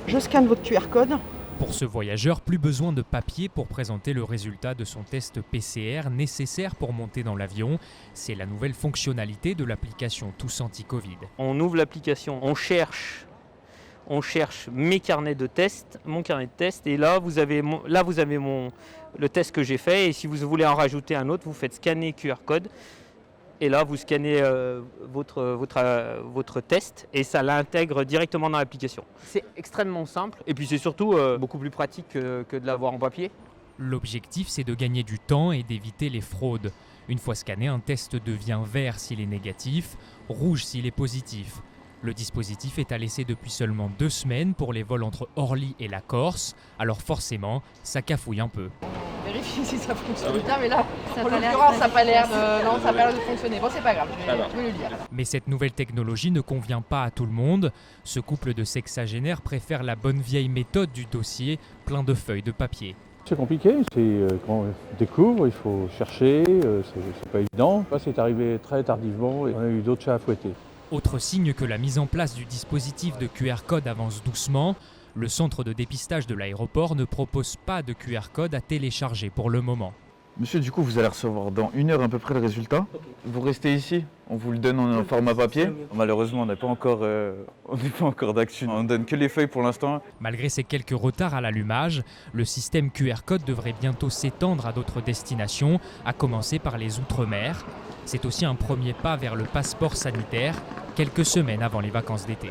Je scanne votre QR code. Pour ce voyageur, plus besoin de papier pour présenter le résultat de son test PCR nécessaire pour monter dans l'avion. C'est la nouvelle fonctionnalité de l'application Tous Anti-Covid. On ouvre l'application, on cherche mes carnets de test, mon carnet de test, et là vous avez le test que j'ai fait, et si vous voulez en rajouter un autre, vous faites scanner QR code, et là vous scannez votre test, et ça l'intègre directement dans l'application. C'est extrêmement simple, et puis c'est surtout beaucoup plus pratique que de l'avoir en papier. L'objectif, c'est de gagner du temps et d'éviter les fraudes. Une fois scanné, un test devient vert s'il est négatif, rouge s'il est positif. Le dispositif est à l'essai depuis seulement 2 semaines pour les vols entre Orly et la Corse, alors forcément, ça cafouille un peu. Vérifier si ça fonctionne bien, mais là, Ça en a pas l'air l'occurrence, ça n'a très pas l'air efficace. de... Non, ça a pas l'air de fonctionner. Bon, c'est pas grave, je vais le lire. Mais cette nouvelle technologie ne convient pas à tout le monde. Ce couple de sexagénaires préfère la bonne vieille méthode du dossier, plein de feuilles de papier. C'est compliqué, quand on découvre, il faut chercher, c'est pas évident. Ça, c'est arrivé très tardivement et on a eu d'autres chats à fouetter. Autre signe que la mise en place du dispositif de QR code avance doucement, le centre de dépistage de l'aéroport ne propose pas de QR code à télécharger pour le moment. Monsieur, du coup, vous allez recevoir dans 1 heure à peu près le résultat. Vous restez ici, on vous le donne en format papier. Malheureusement, on n'est pas encore d'actu. On ne donne que les feuilles pour l'instant. Malgré ces quelques retards à l'allumage, le système QR code devrait bientôt s'étendre à d'autres destinations, à commencer par les Outre-mer. C'est aussi un premier pas vers le passeport sanitaire, quelques semaines avant les vacances d'été.